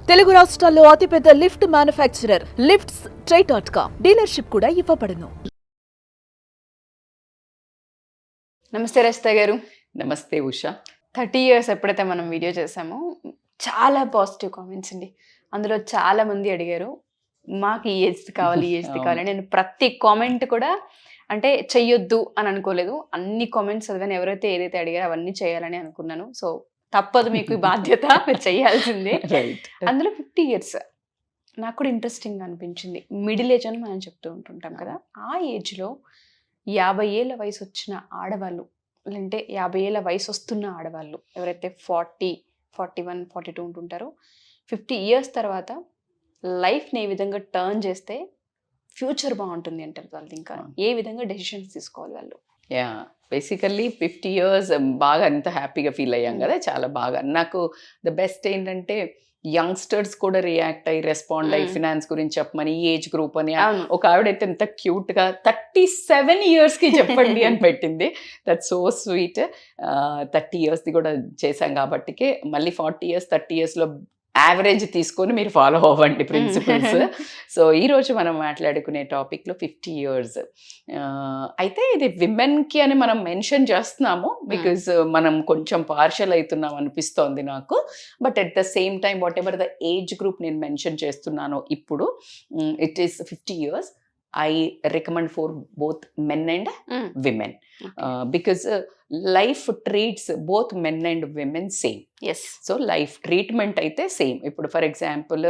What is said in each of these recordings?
తెలుగు రాష్ట్రాల్లో అతిపెద్ద lift manufacturer lifts ట్రై.com dealership కూడా ఇవ్వబడును. నమస్తే రచిత గారు. నమస్తే ఉషా. 30 years ఎప్పుడైతే మనం వీడియో చేసామో చాలా పాజిటివ్ కామెంట్స్ అండి. అందులో చాలా మంది అడిగారు మాకు ఈ ఏజ్ కావాలి, ఈ ఏజ్ కావాలి. నేను ప్రతి కామెంట్ కూడా అంటే చెయ్యొద్దు అని అనుకోలేదు. అన్ని కామెంట్స్ చదివాను. ఎవరైతే ఏదైతే అడిగారో అవన్నీ చేయాలని అనుకున్నాను. సో తప్పదు, మీకు ఈ బాధ్యత, మీరు చేయాల్సిందే. అందులో 50 years నాకు కూడా ఇంట్రెస్టింగ్ అనిపించింది. మిడిల్ ఏజ్ అని మనం చెప్తూ ఉంటుంటాం కదా, ఆ ఏజ్లో 50 ఏళ్ళ వయసు వచ్చిన ఆడవాళ్ళు, లేదంటే 50 ఏళ్ళ వయసు వస్తున్న ఆడవాళ్ళు ఎవరైతే 40, 41, 42 ఉంటుంటారో 50 years తర్వాత లైఫ్ని ఏ విధంగా టర్న్ చేస్తే ఫ్యూచర్ బాగుంటుంది అంటారు వాళ్ళు. ఇంకా ఏ విధంగా డెసిషన్స్ తీసుకోవాలి వాళ్ళు? యా, బేసికల్లీ 50 years బాగా అంత హ్యాపీగా ఫీల్ అయ్యాం కదా, చాలా బాగా. నాకు ద బెస్ట్ ఏంటంటే యంగ్స్టర్స్ కూడా రియాక్ట్ అయ్యి రెస్పాండ్ అయ్యి ఫినాన్స్ గురించి చెప్పమని, ఏజ్ గ్రూప్ అని. ఒక ఆవిడైతే ఎంత క్యూట్గా 37 yearsకి చెప్పండి అని పెట్టింది. That so sweet. 30 yearsది కూడా చేశాం కాబట్టికే మళ్ళీ 40 years 30 yearsలో యావరేజ్ తీసుకొని మీరు ఫాలో అవ్వండి ప్రిన్సిపల్స్. సో ఈరోజు మనం మాట్లాడుకునే టాపిక్లో 50 years. అయితే ఇది విమెన్కి అని మనం మెన్షన్ చేస్తున్నాము బికాజ్ మనం కొంచెం పార్షల్ అవుతున్నాం అనిపిస్తోంది నాకు. But at the same time what ever the age group నేను మెన్షన్ చేస్తున్నానో ఇప్పుడు, it is 50 years. I recommend for both men and women because life treats both men and women same. Yes. So life treatment అయితే same. ఇప్పుడు for example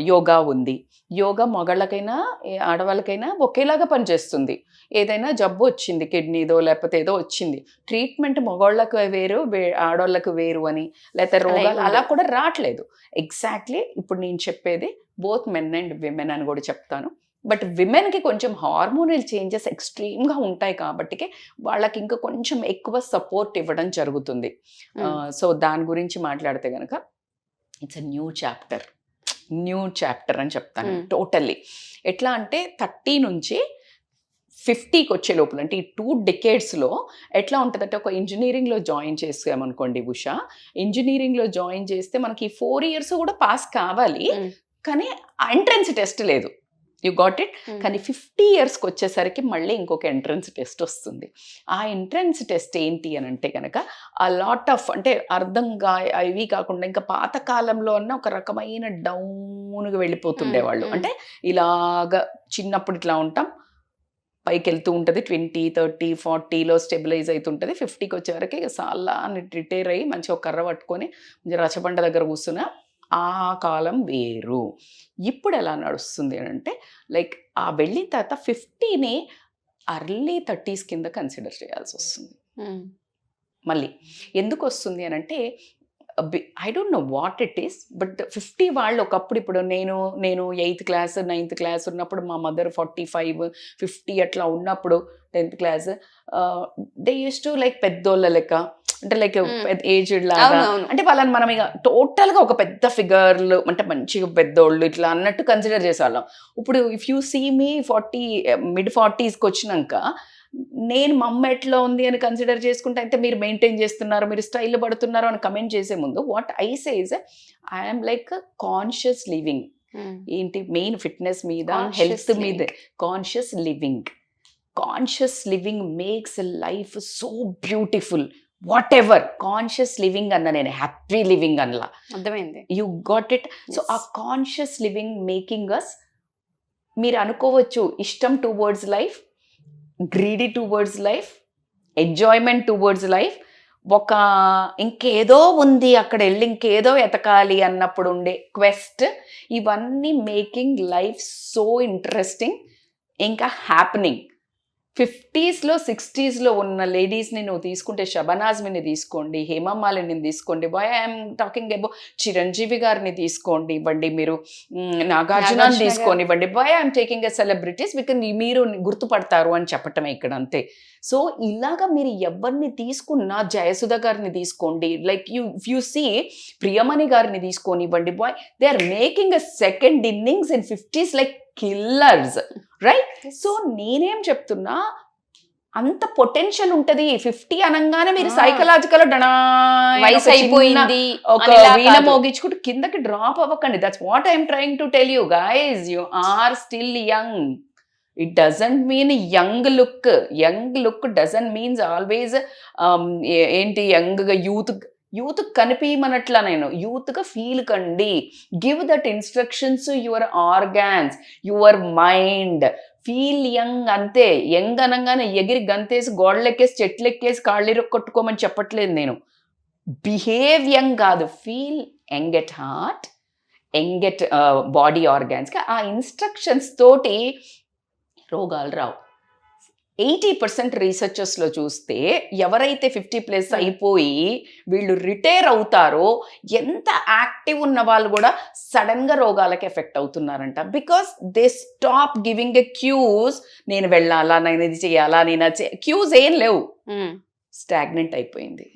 yoga ఉంది. యోగా మగాళ్ళకైనా ఆడవాళ్ళకైనా ఒకేలాగా పనిచేస్తుంది. ఏదైనా జబ్బు వచ్చింది, కిడ్నీదో లేకపోతే ఏదో వచ్చింది, ట్రీట్మెంట్ మగవాళ్ళకు వేరు ఆడవాళ్ళకు వేరు అని, లేకపోతే రోగాలు అలా కూడా రావట్లేదు. ఎగ్జాక్ట్లీ ఇప్పుడు నేను చెప్పేది బోత్ మెన్ అండ్ విమెన్ అని కూడా చెప్తాను. బట్ విమెన్కి కొంచెం హార్మోనల్ చేంజెస్ ఎక్స్ట్రీమ్గా ఉంటాయి కాబట్టికే వాళ్ళకి ఇంకా కొంచెం ఎక్కువ సపోర్ట్ ఇవ్వడం జరుగుతుంది. సో దాని గురించి మాట్లాడితే కనుక ఇట్స్ అ న్యూ చాప్టర్ అని చెప్తాను టోటల్లీ. ఎట్లా అంటే 30 నుంచి 50కి వచ్చే లోపల, అంటే ఈ 2 decadesలో ఎట్లా ఉంటుందంటే, ఒక ఇంజనీరింగ్లో జాయిన్ చేసామనుకోండి ఉషా, ఇంజనీరింగ్లో జాయిన్ చేస్తే మనకి 4 years కూడా పాస్ కావాలి, కానీ ఎంట్రన్స్ టెస్ట్ లేదు. You got it. కానీ 50 yearsకి వచ్చేసరికి మళ్ళీ ఇంకొక ఎంట్రన్స్ టెస్ట్ వస్తుంది. ఆ ఎంట్రన్స్ టెస్ట్ ఏంటి అని అంటే కనుక ఆ లాట్ ఆఫ్, అంటే అర్థంగా ఇవి కాకుండా ఇంకా పాత కాలంలో అన్న ఒక రకమైన డౌన్గా వెళ్ళిపోతుండేవాళ్ళు. అంటే ఇలాగా చిన్నప్పుడు ఇట్లా ఉంటాం, పైకి వెళ్తూ ఉంటుంది, 20, 30, 40లో స్టెబిలైజ్ అవుతుంటుంది. 50కి వచ్చేవరకు చాలా రిటైర్ అయ్యి మంచిగా ఒక కర్ర పట్టుకొని రచబండ దగ్గర కూర్చున్న ఆ కాలం వేరు. ఇప్పుడు ఎలా నడుస్తుంది అంటే, లైక్ ఆ వెళ్ళిన తర్వాత 50ని early 30s కింద కన్సిడర్ చేయాల్సి వస్తుంది. మళ్ళీ ఎందుకు వస్తుంది అని అంటే, I don't know what it is, but 50 వాళ్ళు ఒకప్పుడు, ఇప్పుడు నేను 8th class 9th class ఉన్నప్పుడు, మా మదర్ 45, 50 అట్లా ఉన్నప్పుడు 10th class, they use to like పెద్దోళ్ళ లెక్క, అంటే లైక్ ఏజ్డ్ లాగా, అంటే వాళ్ళని మనం ఇక టోటల్గా ఒక పెద్ద ఫిగర్లు, అంటే మంచిగా పెద్దోళ్ళు ఇట్లా అన్నట్టు కన్సిడర్ చేసేవాళ్ళం. ఇప్పుడు if you see me 40 mid 40sకి వచ్చినాక నేను మా అమ్మ ఎట్లా ఉంది అని కన్సిడర్ చేసుకుంటే, అయితే మీరు మెయింటైన్ చేస్తున్నారు, మీరు స్టైల్ పడుతున్నారు అని కమెంట్ చేసే ముందు what I say is I'm like conscious living. ఏంటి మెయిన్ ఫిట్నెస్ మీద, హెల్త్ మీద conscious living makes life so beautiful. What ever conscious living అన్న, నేను హ్యాపీ లివింగ్ అనలా, అర్థమైంది. You got it. సో ఆ కాన్షియస్ లివింగ్ మేకింగ్ అస్, మీరు అనుకోవచ్చు ఇష్టం towards life, greedy towards life, enjoyment towards life, ఒక ఇంకేదో ఉంది అక్కడ వెళ్ళి ఇంకేదో ఎతకాలి అన్నప్పుడు ఉండే క్వెస్ట్, ఇవన్నీ మేకింగ్ లైఫ్ సో ఇంట్రెస్టింగ్, ఇంకా హ్యాపెనింగ్. 50sలో 60sలో ఉన్న లేడీస్ని నువ్వు తీసుకుంటే, షబనాజ్మిని తీసుకోండి, హేమమాలిని తీసుకోండి, ఐఎమ్ టాకింగ్ అబౌట్ చిరంజీవి గారిని తీసుకోండి ఇవ్వండి, మీరు నాగార్జునని తీసుకొని ఇవ్వండి, I'm taking a celebrities because మీరు గుర్తుపడతారు అని చెప్పటమే ఇక్కడ, అంతే. సో ఇలాగా మీరు ఎవరిని తీసుకున్నా, జయసుధ గారిని తీసుకోండి, లైక్ యూ సీ ప్రియమణి గారిని తీసుకొని ఇవ్వండి, they are making a second innings in 50s like killers, right? So నేనేం చెప్తున్నా, అంత పొటెన్షియల్ ఉంటది. 50 అనగానే మీరు సైకలాజికల్ వయసు అయిపోయింది ఒక వీణ మోగించుకుంటూ కిందకి డ్రాప్ అవ్వకండి. That's what I'm trying to tell you guys. You are still young. It doesn't mean young look doesn't means always ఏంటి యంగ్గా యూత్ కనిపించమనట్లా. నేను యూత్గా ఫీల్ కండి. Give that instructions your organs, your mind. Feel young అంతే. Young అనగానే ఎగిరి గంతేసి గోడలెక్కేసి చెట్లెక్కేసి కాళ్ళిరు కొట్టుకోమని చెప్పట్లేదు నేను. బిహేవ్ యంగ్ కాదు, feel young at heart, young at body ఆర్గాన్స్గా. ఆ ఇన్స్ట్రక్షన్స్ తోటి రోగాలు రావు. 80% రీసెర్చర్స్లో చూస్తే ఎవరైతే 50+ అయిపోయి వీళ్ళు రిటైర్ అవుతారో ఎంత యాక్టివ్ ఉన్న వాళ్ళు కూడా సడన్గా రోగాలకి ఎఫెక్ట్ అవుతున్నారంట. Because they stop giving a cues. నేను వెళ్ళాలా, నేను ఇది చేయాలా, నేను క్యూస్ ఏం లేవు. స్టాగ్నెంట్ అయిపోయింది.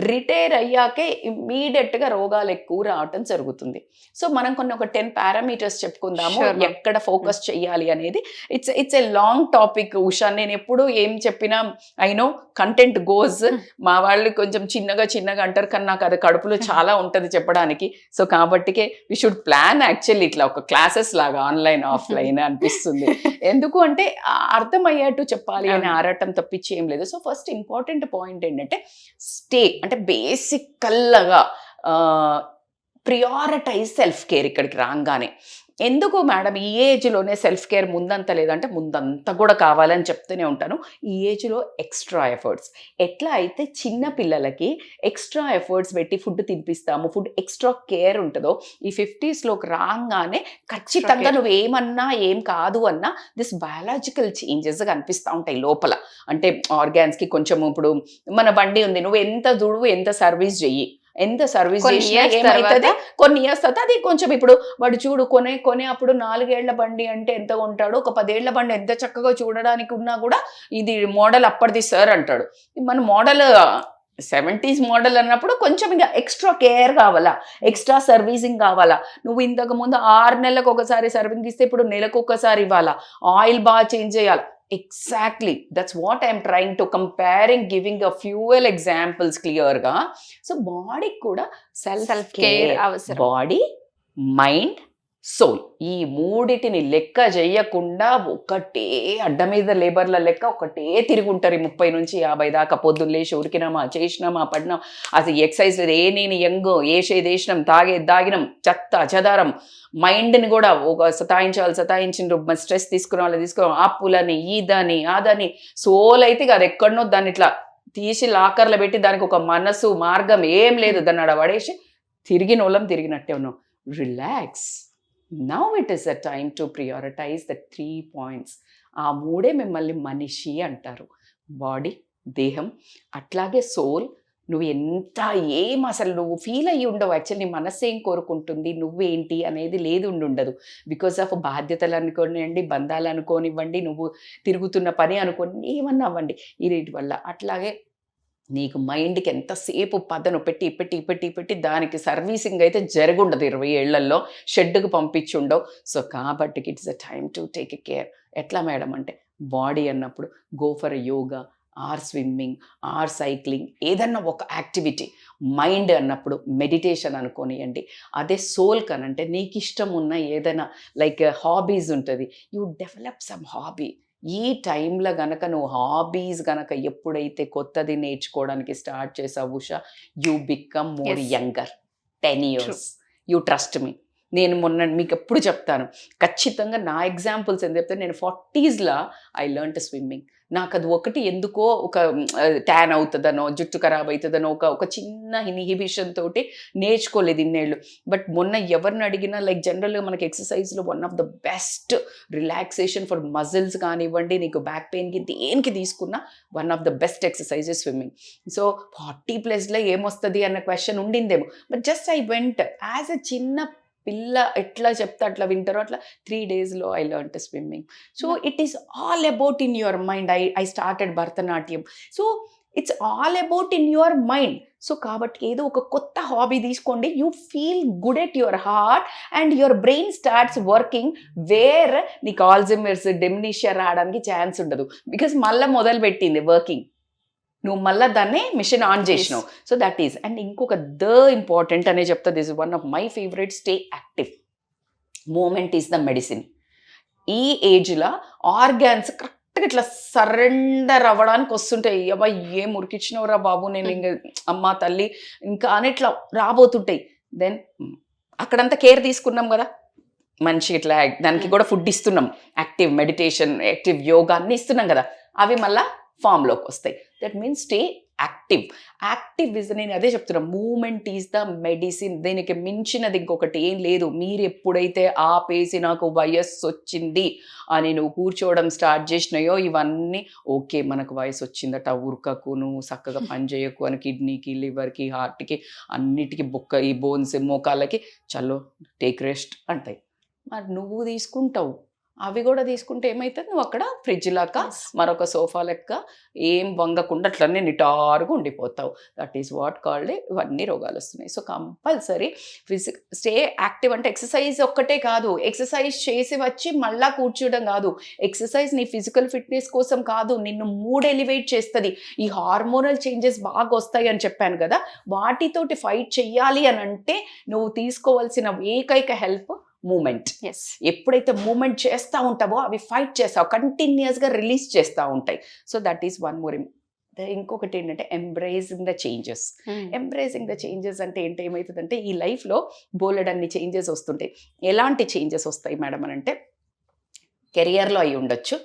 రిటైర్ అయ్యాకే ఇమ్మీడియట్గా రోగాలు ఎక్కువ రావటం జరుగుతుంది. సో మనం ఒక 10 పారామీటర్స్ చెప్పుకుందాము ఎక్కడ ఫోకస్ చేయాలి అనేది. It's a long topic Usha. నేను ఎప్పుడు ఏం చెప్పినా ఐ నో కంటెంట్ గోస్. మా వాళ్ళు కొంచెం చిన్నగా అంటారు, కానీ నాకు అది కడుపులో చాలా ఉంటుంది చెప్పడానికి. సో కాబట్టికే వి షుడ్ ప్లాన్ యాక్చువల్లీ ఇట్లా ఒక క్లాసెస్ లాగా ఆన్లైన్ ఆఫ్లైన్ అనిపిస్తుంది. ఎందుకు అంటే అర్థమయ్యేట్టు చెప్పాలి అని ఆరాటం తప్పించి ఏం లేదు. సో ఫస్ట్ ఇంపార్టెంట్ పాయింట్ ఏంటంటే స్టే, అంటే బేసికల్గా ప్రియారిటైజ్ సెల్ఫ్ కేర్. ఇక్కడికి రాగానే ఎందుకు మేడం ఈ ఏజ్లోనే సెల్ఫ్ కేర్ ముందంతా లేదంటే ముందంతా కూడా కావాలని చెప్తూనే ఉంటాను. ఈ ఏజ్లో ఎక్స్ట్రా ఎఫర్ట్స్. ఎట్లా అయితే చిన్న పిల్లలకి ఎక్స్ట్రా ఎఫర్ట్స్ పెట్టి ఫుడ్ తినిపిస్తాము, ఫుడ్ ఎక్స్ట్రా కేర్ ఉంటుందో, ఈ 50స్లోకి రాగానే ఖచ్చితంగా నువ్వు ఏమన్నా ఏం కాదు అన్నా దిస్ బయాలజికల్ చేంజెస్ కనిపిస్తూ ఉంటాయి లోపల. అంటే ఆర్గాన్స్కి కొంచెం, ఇప్పుడు మన బండి ఉంది, నువ్వు ఎంత దుడువు ఎంత సర్వీస్ చెయ్యి, ఎంత సర్వీస్ చేసినా ఏమవుతుంది, కొన్ని ఇయర్స్ తర్వాత అది కొంచెం, ఇప్పుడు వాడు చూడు కొనే అప్పుడు 4 ఏళ్ల బండి అంటే ఎంత ఉంటాడు, ఒక 10 ఏళ్ల బండి ఎంత చక్కగా చూడడానికి ఉన్నా కూడా ఇది మోడల్ అప్పటిది సార్ అంటాడు. మన మోడల్ 70s మోడల్ అన్నప్పుడు కొంచెం ఇంకా ఎక్స్ట్రా కేర్ కావాలా, ఎక్స్ట్రా సర్వీసింగ్ కావాలా. నువ్వు ఇంతకు ముందు 6 నెలలకు ఒకసారి సర్వీసింగ్ ఇస్తే ఇప్పుడు నెలకు ఒకసారి ఇవ్వాలా, ఆయిల్ బాగా చేంజ్ చేయాలి. Exactly. That's what I'm trying to comparing, giving a few examples clear ga. So body kuda self care avasara. Body, mind, soul. ఈ మూడిటిని లెక్క చేయకుండా ఒకటే అడ్డ మీద లేబర్ల లెక్క ఒకటే తిరుగుంటారు 30 నుంచి 50 దాకా. పొద్దున్న లేచి ఉరికినామా, చేసినామా, పడినాం, అసలు ఎక్సర్సైజ్ నేను యంగ్ ఏసేదేసినాం, తాగినాం, చెదారం. మైండ్ని కూడా ఒక సతాయించిండ్రు, స్ట్రెస్ తీసుకున్నాం, అప్పులని ఇదని అదని. సోల్ అయితే అది ఎక్కడనో దాన్ని ఇట్లా తీసి లాకర్లో పెట్టి దానికి ఒక మనసు మార్గం ఏం లేదు, దాన్ని అడ పడేసి తిరిగినట్టే ఉన్నాం. Relax. Now it is a time to prioritize the 3 points. ఆ మూడే మిమ్మల్ని మనిషి అంటారు. బాడీ, దేహం, అట్లాగే సోల్. నువ్వు ఎంత అసలు నువ్వు ఫీల్ అయ్యి ఉండవు. యాక్చువల్లీ నీ మనస్సు ఏం కోరుకుంటుంది, నువ్వేంటి అనేది లేదు ఉండదు. బికాస్ ఆఫ్ బాధ్యతలు అనుకోనివ్వండి, బంధాలు అనుకోనివ్వండి, నువ్వు తిరుగుతున్న పని అనుకోని ఏమన్నా అవ్వండి, ఈ రేటు వల్ల. అట్లాగే నీకు మైండ్కి ఎంతసేపు పదను పెట్టి దానికి సర్వీసింగ్ అయితే జరుగుండదు 20 ఏళ్లలో, షెడ్కి పంపించుండవు. సో కాబట్టి it's a time to take a care. ఎట్లా మేడం అంటే, బాడీ అన్నప్పుడు go for yoga or swimming or cycling, ఏదన్నా ఒక యాక్టివిటీ. మైండ్ అన్నప్పుడు మెడిటేషన్ అనుకోనియండి. అదే సోల్ కనంటే నీకు ఇష్టం ఉన్న ఏదైనా లైక్ హాబీస్ ఉంటుంది, యూ డెవలప్ సమ్ హాబీ. ఈ టైంలో గనక నువ్వు హాబీస్ గనక ఎప్పుడైతే కొత్తది నేర్చుకోవడానికి స్టార్ట్ చేసావు Usha, you become more younger 10 years. You trust me. నేను మొన్న మీకు ఎప్పుడు చెప్తాను, ఖచ్చితంగా నా ఎగ్జాంపుల్స్ ఏం చెప్తాను. నేను 40sలో ఐ లెర్న్ స్విమ్మింగ్. నాకు అది ఒకటి ఎందుకో ఒక ట్యాన్ అవుతుందనో, జుట్టు ఖరాబ్ అవుతుందనో ఒక చిన్న ఇన్హిబిషన్ తోటి నేర్చుకోలేదు ఇన్నేళ్ళు. బట్ మొన్న ఎవరిని అడిగినా లైక్ జనరల్గా మనకి ఎక్సర్సైజ్లో one of the best relaxation for muscles కానివ్వండి, నీకు బ్యాక్ పెయిన్కి దేనికి తీసుకున్నా one of the best exercises swimming. So 40+లో ఏమొస్తుంది అన్న క్వశ్చన్ ఉండిందేమో, but just I went as a చిన్న పిల్ల ఎట్లా చెప్తే అట్లా వింటారో అట్లా 3 daysలో I learn swimming. So it is all about in your mind. I started Bharatanatyam. So it's all about in your mind. So కాబట్టి ఏదో ఒక కొత్త హాబీ తీసుకోండి, you feel good at your heart and your brain starts working, where నీకు Alzheimer's dementia రావడానికి chance ఉండదు. Because మళ్ళీ మొదలు పెట్టింది వర్కింగ్, నువ్వు మళ్ళీ దాన్ని మిషన్ ఆన్ చేసినావు. So that is. అండ్ ఇంకొక ఇంపార్టెంట్ అనే చెప్తా, this is one of my favourite, stay active. Movement is the medicine. ఈ ఏజ్లో ఆర్గాన్స్ కరెక్ట్గా ఇట్లా సరెండర్ అవ్వడానికి వస్తుంటాయి. అబ్బా ఏం ఉరికిచ్చినవరా బాబు, నేను ఇంకా అమ్మ తల్లి ఇంకా అని ఇట్లా రాబోతుంటాయి. దెన్ అక్కడంతా కేర్ తీసుకున్నాం కదా, మంచి ఇట్లా దానికి కూడా ఫుడ్ ఇస్తున్నాం, యాక్టివ్ మెడిటేషన్, యాక్టివ్ యోగా అన్నీ ఇస్తున్నాం కదా, అవి మళ్ళీ ఫామ్లోకి వస్తాయి. That means stay active. Active is, నేను అదే చెప్తున్నా, మూమెంట్ ఈజ్ ద మెడిసిన్. దీనికి మించినది ఇంకొకటి ఏం లేదు. మీరు ఎప్పుడైతే ఆపేసి నాకు వయస్సు వచ్చింది అని నువ్వు కూర్చోవడం స్టార్ట్ చేసినాయో, ఇవన్నీ ఓకే మనకు వయసు వచ్చిందట, ఉరకకు, నువ్వు చక్కగా పని చేయకు అని కిడ్నీకి, లివర్కి, హార్ట్కి, అన్నిటికీ బొక్క, ఈ బోన్స్, మోకాళ్ళకి చలో టేక్ రెస్ట్ అంటాయి. మరి నువ్వు తీసుకుంటావు, అవి కూడా తీసుకుంటే ఏమవుతుంది, నువ్వు అక్కడ ఫ్రిడ్జ్ లాగా మరొక సోఫా లెక్క ఏం వంగకుండా అట్లనే నిటారుగా ఉండిపోతావు. దట్ ఈస్ వాట్ కాల్డ్, ఇవన్నీ రోగాలు వస్తున్నాయి. So compulsory stay active. అంటే ఎక్సర్సైజ్ ఒక్కటే కాదు, ఎక్సర్సైజ్ చేసి వచ్చి మళ్ళా కూర్చోవడం కాదు. ఎక్సర్సైజ్ నీ ఫిజికల్ ఫిట్నెస్ కోసం కాదు, నిన్ను మూడ్ ఎలివేట్ చేస్తుంది. ఈ హార్మోనల్ చేంజెస్ బాగా వస్తాయి అని చెప్పాను కదా, వాటితోటి ఫైట్ చెయ్యాలి అని అంటే నువ్వు తీసుకోవాల్సిన ఏకైక హెల్ప్ మూమెంట్. ఎప్పుడైతే మూమెంట్ చేస్తూ ఉంటావో అవి ఫైట్ చేస్తావు, కంటిన్యూస్గా రిలీజ్ చేస్తూ ఉంటాయి. So that is one more. ఇంకొకటి ఏంటంటే embracing the changes. Embracing the changes అంటే ఏంటి, ఏమవుతుందంటే ఈ లైఫ్లో బోలెడన్ని చేంజెస్ వస్తుంటాయి. ఎలాంటి చేంజెస్ వస్తాయి మేడం అని అంటే, కెరియర్లో అయి ఉండొచ్చు,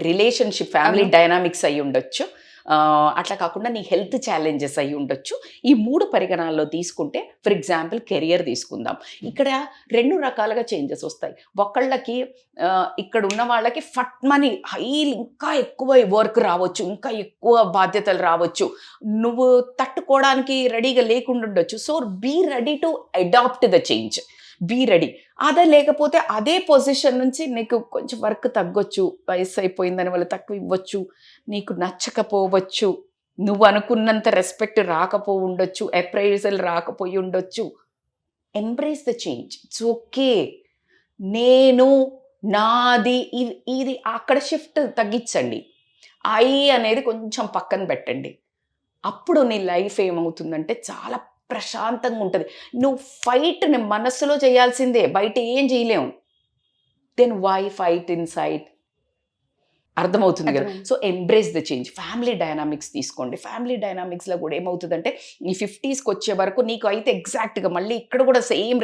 రిలేషన్షిప్ ఫ్యామిలీ డైనామిక్స్ అయి ఉండొచ్చు, అట్లా కాకుండా నీ హెల్త్ ఛాలెంజెస్ అయి ఉండొచ్చు. ఈ 3 పరిగణాల్లో తీసుకుంటే, ఫర్ ఎగ్జాంపుల్ కెరియర్ తీసుకుందాం. ఇక్కడ 2 రకాలుగా చేంజెస్ వస్తాయి. ఒకళ్ళకి ఇక్కడ ఉన్న వాళ్ళకి ఫట్మని హైలీ ఇంకా ఎక్కువ వర్క్ రావచ్చు, ఇంకా ఎక్కువ బాధ్యతలు రావచ్చు, నువ్వు తట్టుకోవడానికి రెడీగా లేకుండా ఉండొచ్చు. So be ready to adapt the change, be ready. అదే లేకపోతే అదే పొజిషన్ నుంచి నీకు కొంచెం వర్క్ తగ్గొచ్చు, వయసు అయిపోయిందని వాళ్ళు తక్కువ ఇవ్వచ్చు, నీకు నచ్చకపోవచ్చు, నువ్వు అనుకున్నంత రెస్పెక్ట్ ఉండొచ్చు, అప్రైజల్ రాకపోయి ఉండొచ్చు. Embrace the change, it's okay. నేను, నాది, ఇది అక్కడ షిఫ్ట్ తగ్గించండి. అనేది కొంచెం పక్కన పెట్టండి. అప్పుడు నీ లైఫ్ ఏమవుతుందంటే చాలా ప్రశాంతంగా ఉంటుంది. నువ్వు ఫైట్ ని మనస్సులో చేయాల్సిందే, బయట ఏం చేయలేము. Then why fight inside? అర్థమవుతుంది కదా. So embrace the change. Family dynamics తీసుకోండి. ఫ్యామిలీ డైనామిక్స్లో కూడా ఏమవుతుందంటే, ఈ 50sకి వచ్చే వరకు నీకు అయితే ఎగ్జాక్ట్గా మళ్ళీ ఇక్కడ కూడా సేమ్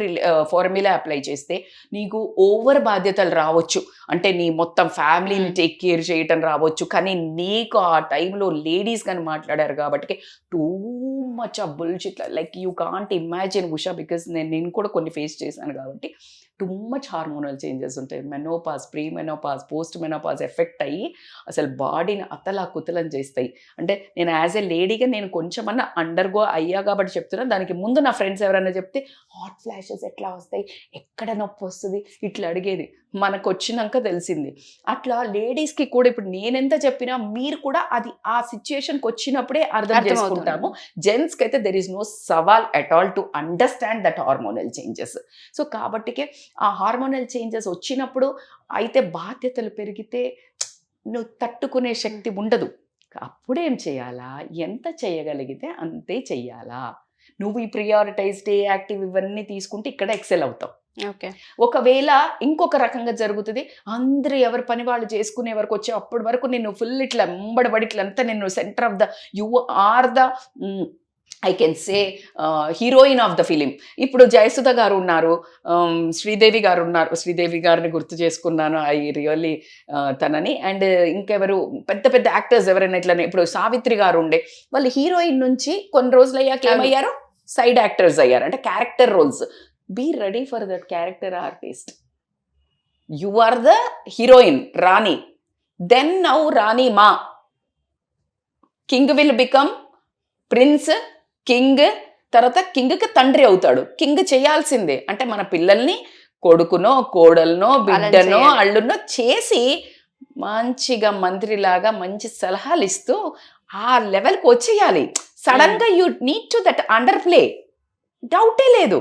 ఫార్ములా అప్లై చేస్తే నీకు ఓవర్ బాధ్యతలు రావచ్చు, అంటే నీ మొత్తం ఫ్యామిలీని టేక్ కేర్ చేయటం రావచ్చు. కానీ నీకు ఆ టైంలో లేడీస్ కానీ మాట్లాడారు కాబట్టి టూ మచ్ ఆ bullshit, like you can't imagine Usha, because నేను కూడా కొన్ని ఫేస్ చేశాను కాబట్టి. టూ మచ్ హార్మోనల్ చేంజెస్ ఉంటాయి. Menopause, pre menopause, post menopause effect అయ్యి అసలు బాడీని అతలా కుతలం చేస్తాయి. అంటే నేను యాజ్ ఎ లేడీగా నేను కొంచెమన్నా అండర్గో అయ్యా కాబట్టి చెప్తున్నా. దానికి ముందు నా ఫ్రెండ్స్ ఎవరైనా చెప్తే హాట్ ఫ్లాషెస్ ఎట్లా వస్తాయి, ఎక్కడ నొప్పి వస్తుంది ఇట్లా అడిగేది. మనకు వచ్చినాక తెలిసింది. అట్లా లేడీస్కి కూడా ఇప్పుడు నేనెంత చెప్పినా మీరు కూడా అది ఆ సిచ్యుయేషన్కి వచ్చినప్పుడే అర్థం చేసుకుంటాము. జెంట్స్కి అయితే దెర్ ఈస్ నో సవాల్ at all to understand that hormonal changes. So కాబట్టికే ఆ హార్మోనల్ చేంజెస్ వచ్చినప్పుడు అయితే బాధ్యతలు పెరిగితే నువ్వు తట్టుకునే శక్తి ఉండదు. అప్పుడేం చేయాలా, ఎంత చేయగలిగితే అంతే చెయ్యాలా. నువ్వు ఈ ప్రియారిటైజ్, స్టే యాక్టివ్ ఇవన్నీ తీసుకుంటే ఇక్కడ ఎక్సెల్ అవుతావు. ఓకే. ఒకవేళ ఇంకొక రకంగా జరుగుతుంది, అందరూ ఎవరి పని వాళ్ళు చేసుకునే వరకు వచ్చే అప్పటి వరకు నిన్ను ఫుల్ ఇట్లా ఎంబడబడి ఇట్లంతా నిన్ను centre of the, you are the I can say heroine of the film. ఇప్పుడు జయసుధ గారు ఉన్నారు, శ్రీదేవి గారు ఉన్నారు. శ్రీదేవి గారిని గుర్తు చేసుకున్నాను, ఐ రియల్లీ తనని. అండ్ ఇంకెవరు పెద్ద పెద్ద యాక్టర్స్ ఎవరైనా ఇట్లనే, ఇప్పుడు సావిత్రి గారు ఉండే, వాళ్ళు హీరోయిన్ నుంచి కొన్ని రోజులు అయ్యాక ఏమయ్యారు, సైడ్ యాక్టర్స్ అయ్యారు, అంటే character roles. Be ready for that character artist. You are the heroine రాణి, దెన్ నౌ రాణి మా king will become prince, king, తర్వాత కింగ్కి తండ్రి అవుతాడు. కింగ్ చేయాల్సిందే, అంటే మన పిల్లల్ని కొడుకునో కోడలనో బిడ్డనో అల్లునో చేసి మంచిగా మంత్రిలాగా మంచి సలహాలు ఇస్తూ ఆ లెవెల్కి వచ్చేయాలి. సడన్ గా you need to that under play, డౌటే లేదు.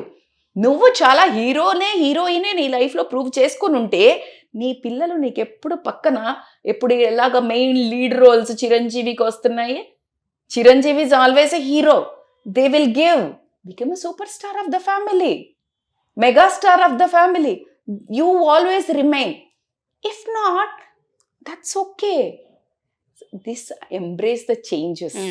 నువ్వు చాలా హీరోయినే నీ లైఫ్లో ప్రూవ్ చేసుకుని ఉంటే నీ పిల్లలు నీకు ఎప్పుడు పక్కన ఎప్పుడు ఎలాగ మెయిన్ లీడ్ రోల్స్ చిరంజీవికి వస్తున్నాయి. Chiranjeevi is always a hero. They will become a super star of the family, mega star of the family. You always remain. If not, that's okay. This embrace the changes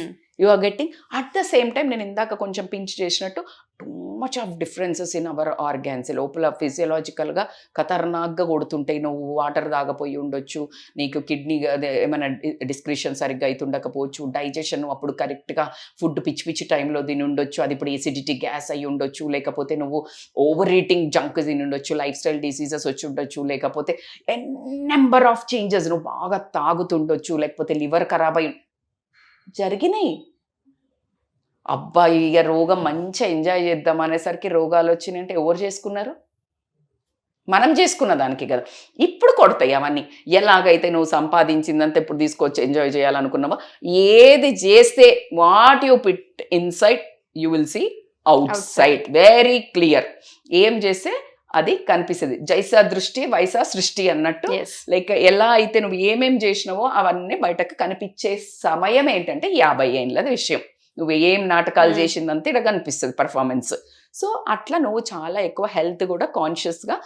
you are getting. At the same time నేను ఇందాక కొంచెం pinch చేసినట్టు too much of differences in our organs. లోపల ఫిజియలాజికల్గా ఖతర్నాక్గా కొడుతుంటాయి. నువ్వు water తాగపోయి ఉండొచ్చు, నీకు kidney ఏమైనా డిస్క్రిషన్ సరిగ్గా అవుతుండకపోవచ్చు, డైజెషన్ అప్పుడు కరెక్ట్గా ఫుడ్ పిచ్చి టైంలో తిని ఉండొచ్చు, అది ఇప్పుడు ఎసిడిటీ గ్యాస్ అయ్యి ఉండొచ్చు, లేకపోతే నువ్వు ఓవర్ ఈటింగ్ జంక్ తిని ఉండొచ్చు, లైఫ్ స్టైల్ డిసీజెస్ వచ్చి ఉండొచ్చు, లేకపోతే నెంబర్ ఆఫ్ చేంజెస్, నువ్వు బాగా తాగుతుండొచ్చు, లేకపోతే లివర్ ఖరాబ్ అయ్యి జరిగినాయి. అబ్బాయి ఇక రోగం మంచిగా ఎంజాయ్ చేద్దాం అనేసరికి రోగాలు వచ్చినాయంటే ఎవరు చేసుకున్నారు? మనం చేసుకున్న దానికి కదా. ఇప్పుడు కొడతాయి అవన్నీ. ఎలాగైతే నువ్వు సంపాదించిందంతా ఇప్పుడు తీసుకొచ్చి ఎంజాయ్ చేయాలనుకున్నావా, ఏది చేస్తే what you pit inside you will see out side. Very clear. ఏం చేస్తే అది కనిపిస్తుంది. జైసా దృష్టి వైసా సృష్టి అన్నట్టు. లైక్ ఎలా అయితే నువ్వు ఏమేం చేసినావో అవన్నీ బయటకు కనిపించే సమయం ఏంటంటే 50 ఏళ్ళది విషయం. నువ్వు ఏం నాటకాలు చేసిందంటే ఇక్కడ కనిపిస్తుంది పర్ఫార్మెన్స్. సో అట్లా నువ్వు చాలా ఎక్కువ హెల్త్ కూడా కాన్షియస్గా